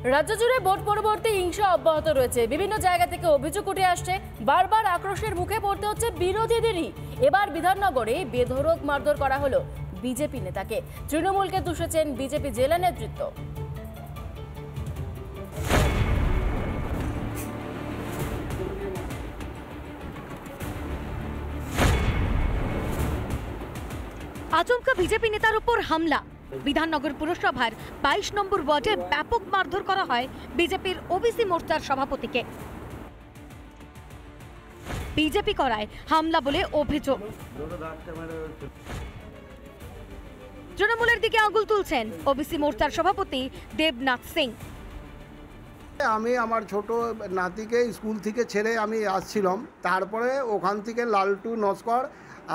রাজ্য জুড়ে ভোট পরবর্তী হিংসা অব্যাহত রয়েছে। বিভিন্ন জায়গা থেকে অভিযোগ উঠে আসছে, বারবার আক্রোশের মুখে পড়তে হচ্ছে বিরোধীদেরই। এবার বিধাননগরে বেধড়ক মারধর করা হলো বিজেপি নেতাকে। তৃণমূলকে দুষেছেন বিজেপি জেলা নেতৃত্ব। আচমকা বিজেপি নেতার উপর হামলা। বিধাননগর পুরসভার 22 নম্বর ওয়ার্ডে ব্যাপক মারধর করা হয় বিজেপির ওবিসি মোর্চার সভাপতিকে। বিজেপি করায় হামলা বলে অভিযোগ। তৃণমূলের দিকে আঙুল তুলছেন ওবিসি মোর্চার সভাপতি দেবনাথ সিং। আমি আমার ছোট নাতিকে স্কুল থেকে ছেড়ে আমি আসছিলাম, তারপরে ওখান থেকে লালটু নস্কর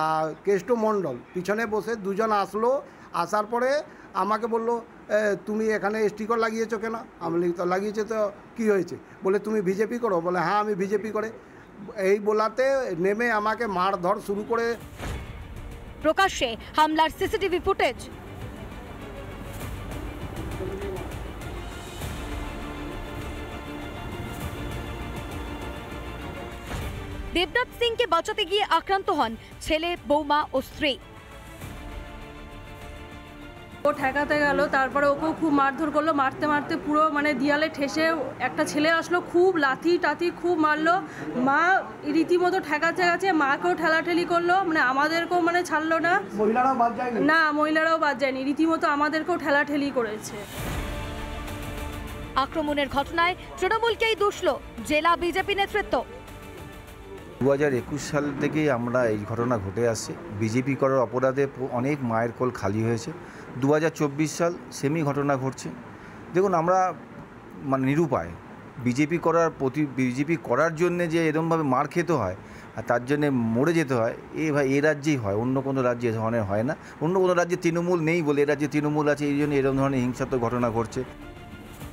আর কেষ্ট মণ্ডল পিছনে বসে দুজন আসলো। আসার পরে আমাকে বললো, তুমি এখানে স্টিকার লাগিয়েছো কেন? আমি তো লাগিয়েছে, তো কী হয়েছে? বলে তুমি বিজেপি করো? বলে হ্যাঁ আমি বিজেপি করে। এই বলাতে নেমে আমাকে মারধর শুরু করে। প্রকাশ্যে হামলার সিসিটিভি ফুটেজ। দেবনাথ সিংকে বাঁচাতে গিয়ে আক্রান্ত হন ছেলে, বৌমা ও স্ত্রী। ও ঠেকাতে গেল, তারপরে ওকেও খুব মারধর করলো। মারতে মারতে পুরো দিয়ালে ঠেসে একটা ছেলে আসলো, খুব লাথি টাথি খুব মারলো। মা রীতিমতো ঠেকাতে গেছে, মাকেও ঠেলাঠেলি করলো, আমাদেরকেও ছাড়লো না। মহিলারাও বাদ যায়নি, রীতিমতো আমাদেরকেও ঠেলাঠেলি করেছে। আক্রমণের ঘটনায় তৃণমূলকেই দুষল জেলা বিজেপি নেতৃত্ব। 2021 সাল থেকেই আমরা এই ঘটনা ঘটে আসছে। বিজেপি করার অপরাধে অনেক মায়ের কোল খালি হয়েছে। 2024 সাল সেমই ঘটনা ঘটছে। দেখুন, আমরা নিরুপায়। বিজেপি করার জন্যে যে এরকমভাবে মার খেতে হয় আর তার জন্যে মরে যেতে হয়, এ রাজ্যেই হয়, অন্য কোনো রাজ্যে এ ধরনের হয় না। অন্য কোনো রাজ্যে তৃণমূল নেই বলে এ রাজ্যে তৃণমূল আছে, এই জন্য এরকম ধরনের হিংসাত্মক ঘটনা ঘটছে।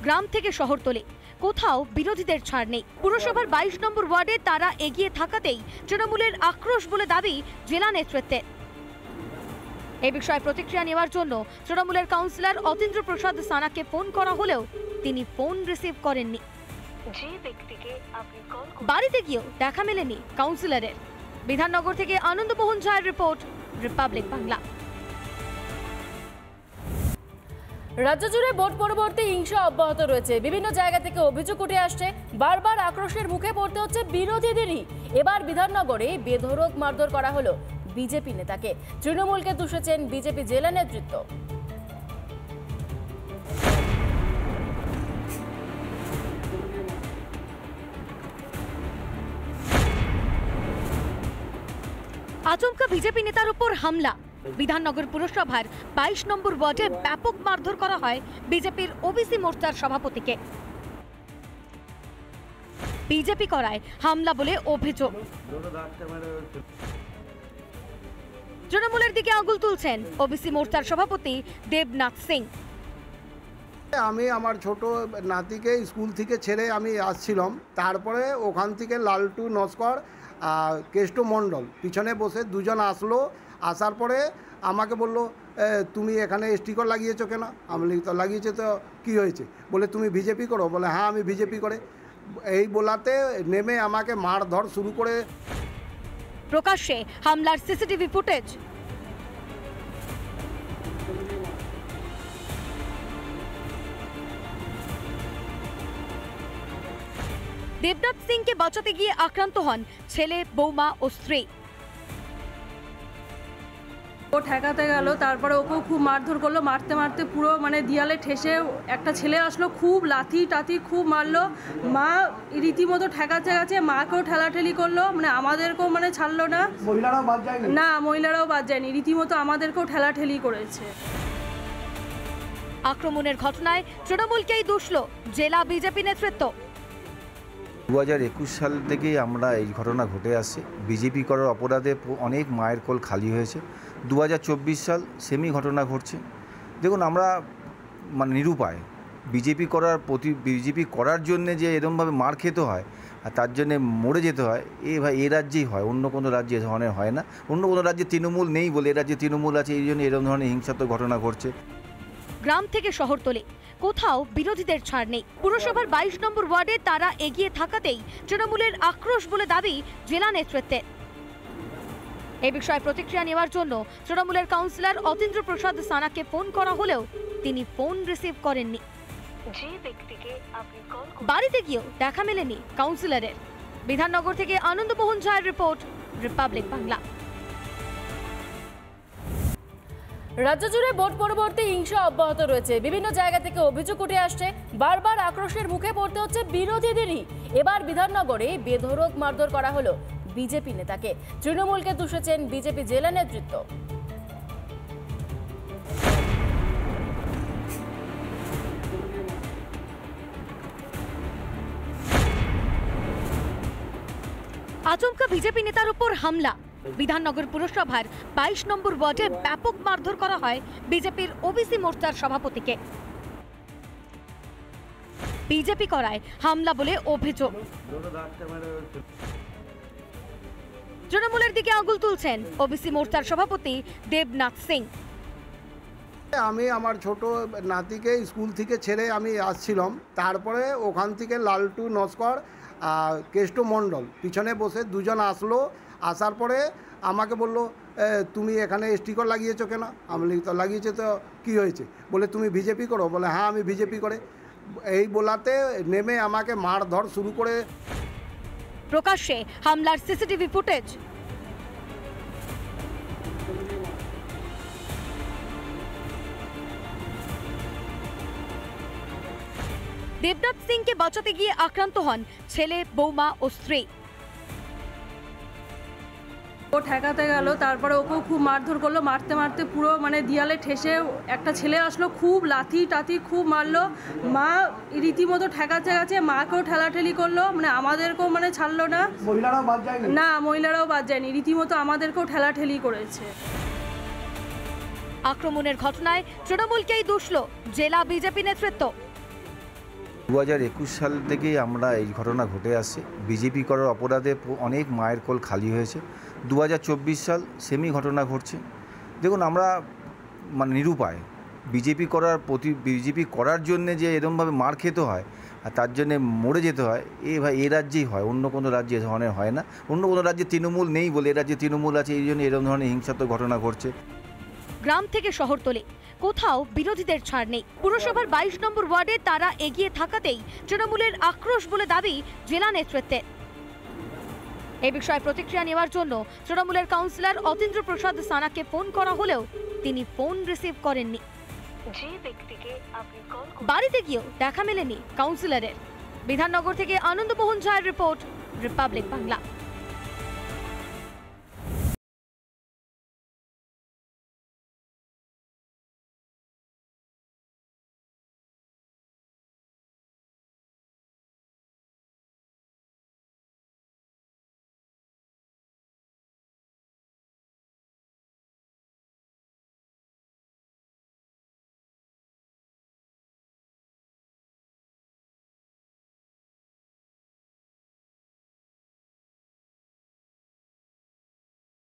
গ্রাম থেকে শহরতলি কোথাও বিরোধীদের ছাড় নেই। পুরসভার 22 নম্বর ওয়ার্ডে তারা এগিয়ে থাকাতেই তৃণমূলের আক্রোশ বলে দাবি জেলা নেতৃত্বের। এই বিষয়ে প্রতিক্রিয়া নেওয়ার জন্য তৃণমূলের কাউন্সিলর অতীন্দ্র প্রসাদ সানাকে ফোন করা হলেও তিনি ফোন রিসিভ করেননি। বাড়িতে গিয়েও দেখা মেলেনি কাউন্সিলরের। বিধাননগর থেকে আনন্দমোহন ঝায়ের রিপোর্ট, রিপাবলিক বাংলা। রাজ্য জুড়ে ভোট পরবর্তী হিংসা অব্যাহত রয়েছে। বিভিন্ন জায়গা থেকে অভিযোগ উঠে আসছে, বারবার আক্রোশের মুখে পড়তে হচ্ছে বিরোধীদেরই। এবার বিধাননগরে বেধড়ক মারধর করা হলো বিজেপি নেতাকে। তৃণমূলকে দুষেছেন বিজেপি জেলা নেতৃত্ব। আচমকা বিজেপি নেতার উপর হামলা। বিধাননগর পুরসভার 22 নম্বর ওয়ার্ডে ব্যাপক মারধর করা হয় বিজেপির ওবিসি মোর্চার সভাপতিকে। বিজেপি করায় হামলা বলে অভিযোগ। তৃণমূলের দিকে আঙুল তুলছেন ওবিসি মোর্চার সভাপতি দেবনাথ সিং। আমি আমার ছোট নাতিকে স্কুল থেকে ছেড়ে আমি আসছিলাম, তারপরে ওখান থেকে লালটু নস্কর আর কেষ্ট মণ্ডল পিছনে বসে দুজন আসলো। আসার পরে আমাকে বললো, তুমি এখানে স্টিকার লাগিয়েছো কেন? আমি তো লাগিয়েছে, তো কী হয়েছে? বলে তুমি বিজেপি করো? বলে হ্যাঁ আমি বিজেপি করে। এই বলাতে নেমে আমাকে মারধর শুরু করে। প্রকাশ্যে হামলার সিসিটিভি ফুটেজ। দেবনাথ সিংকে বাঁচাতে গিয়ে আক্রান্ত হন ছেলে, বৌমা ও স্ত্রী। ও ঠেকাতে গেল, তারপরে ওকেও খুব মারধর করলো। মারতে মারতে পুরো দিয়ালে ঠেসে একটা ছেলে আসলো, খুব লাথি টাথি খুব মারলো। মা রীতিমতো ঠেকাতে গেছে, মাকেও ঠেলাঠেলি করলো, আমাদেরকেও ছাড়লো না। মহিলারাও বাদ যায়নি, রীতিমতো আমাদেরকেও ঠেলাঠেলি করেছে। আক্রমণের ঘটনায় তৃণমূলকেই দুষল জেলা বিজেপি নেতৃত্ব। 2021 সাল থেকেই আমরা এই ঘটনা ঘটে আসছে। বিজেপি করার অপরাধে অনেক মায়ের কোল খালি হয়েছে। 2024 সাল সেমই ঘটনা ঘটছে। দেখুন, আমরা নিরুপায়। বিজেপি করার জন্যে যে এরকমভাবে মার খেতে হয় আর তার জন্যে মরে যেতে হয়, এ রাজ্যেই হয়, অন্য কোনো রাজ্যে এ ধরনের হয় না। অন্য কোনো রাজ্যে তৃণমূল নেই বলে এ রাজ্যে তৃণমূল আছে, এই জন্য এরকম ধরনের হিংসাত্মক ঘটনা ঘটছে। গ্রাম থেকে শহরতলি কোথাও বিরোধীদের ছাড় নেই। পুরসভার 22 নম্বর ওয়ার্ডে তারা এগিয়ে থাকাতেই তৃণমূলের আক্রোশ বলে দাবি জেলা নেতৃত্বের। এই বিষয়ে প্রতিক্রিয়া নেওয়ার জন্য তৃণমূলের কাউন্সিলর অতীন্দ্র প্রসাদ সানাকে ফোন করা হলেও তিনি ফোন রিসিভ করেননি। বাড়িতে গিয়েও দেখা মেলেনি কাউন্সিলরের। বিধাননগর থেকে আনন্দমোহন ঝায়ের রিপোর্ট, রিপাবলিক বাংলা। রাজ্য জুড়ে ভোট পরবর্তী হিংসা অব্যাহত রয়েছে। বিভিন্ন জায়গা থেকে অভিযোগ উঠে আসছে, বারবার আক্রোশের মুখে পড়তে হচ্ছে বিরোধীদেরই। এবার বিধাননগরে বেধড়ক মারধর করা হলো বিজেপি নেতাকে। তৃণমূলকে দুষেছেন বিজেপি জেলা নেতৃত্ব। আচমকা বিজেপি নেতার উপর হামলা। বিধাননগর পুরসভার 22 নম্বর ওয়ার্ডে ব্যাপক মারধর করা হয় বিজেপির ওবিসি মোর্চার সভাপতিকে। বিজেপি করায় হামলা বলে অভিযোগ। তৃণমূলের দিকে আঙুল তুলছেন ওবিসি মোর্চার সভাপতি দেবনাথ সিং। আমি আমার ছোট নাতিকে স্কুল থেকে ছেড়ে আমি আসছিলাম, তারপরে ওখান থেকে লালটু নস্কর আর কেষ্ট মণ্ডল পিছনে বসে দুজন আসলো। আসার পরে আমাকে বললো, তুমি এখানে স্টিকার লাগিয়েছো কেন? আমি তো লাগিয়েছে, তো কী হয়েছে? বলে তুমি বিজেপি করো? বলে হ্যাঁ আমি বিজেপি করে। এই বলাতে নেমে আমাকে মারধর শুরু করে। প্রকাশ্যে হামলার সিসিটিভি ফুটেজ। দেবনাথ সিংকে বাঁচাতে গিয়ে আক্রান্ত হন ছেলে, বৌমা ও স্ত্রী। ও ঠেকাতে গেল, তারপরে ওকেও খুব মারধর করলো। মারতে মারতে পুরো মানে দিয়ালে ঠেসে একটা ছেলে আসলো, খুব লাথি টাথি খুব মারলো। মা রীতিমতো ঠেকাতে গেছে, মাকেও ঠেলাঠেলি করলো, মানে আমাদেরকেও মানে ছাড়লো না। মহিলারাও বাদ যায়নি? না, মহিলারাও বাদ যায়নি, রীতিমতো আমাদেরকেও ঠেলাঠেলি করেছে। আক্রমণের ঘটনায় তৃণমূলকেই দুষল জেলা বিজেপি নেতৃত্ব। 2021 সাল থেকেই আমরা এই ঘটনা ঘটে আসছে। বিজেপি করার অপরাধে অনেক মায়ের কোল খালি হয়েছে। 2024 সাল সেমই ঘটনা ঘটছে। দেখুন, আমরা মানে নিরুপায়। বিজেপি করার জন্যে যে এরকমভাবে মার খেতে হয় আর তার জন্যে মরে যেতে হয়, এ রাজ্যেই হয়, অন্য কোনো রাজ্যে এ ধরনের হয় না। অন্য কোনো রাজ্যে তৃণমূল নেই বলে এ রাজ্যে তৃণমূল আছে, এই জন্য এরকম ধরনের হিংসাত্মক ঘটনা ঘটছে। গ্রাম থেকে শহরতলি কোথাও বিরোধীদের ছাড় নেই। পুরসভার 22 নম্বর ওয়ার্ডে তারা এগিয়ে থাকাতেই তৃণমূলের আক্রোশ বলে দাবি জেলা নেতৃত্বের। এই বিষয়ে প্রতিক্রিয়া নেওয়ার জন্য তৃণমূলের কাউন্সিলর অতীন্দ্র প্রসাদ সানাকে ফোন করা হলেও তিনি ফোন রিসিভ করেননি। বাড়িতে গিয়েও দেখা মেলেনি কাউন্সিলরের। বিধাননগর থেকে আনন্দমোহন ঝায়ের রিপোর্ট, রিপাবলিক বাংলা।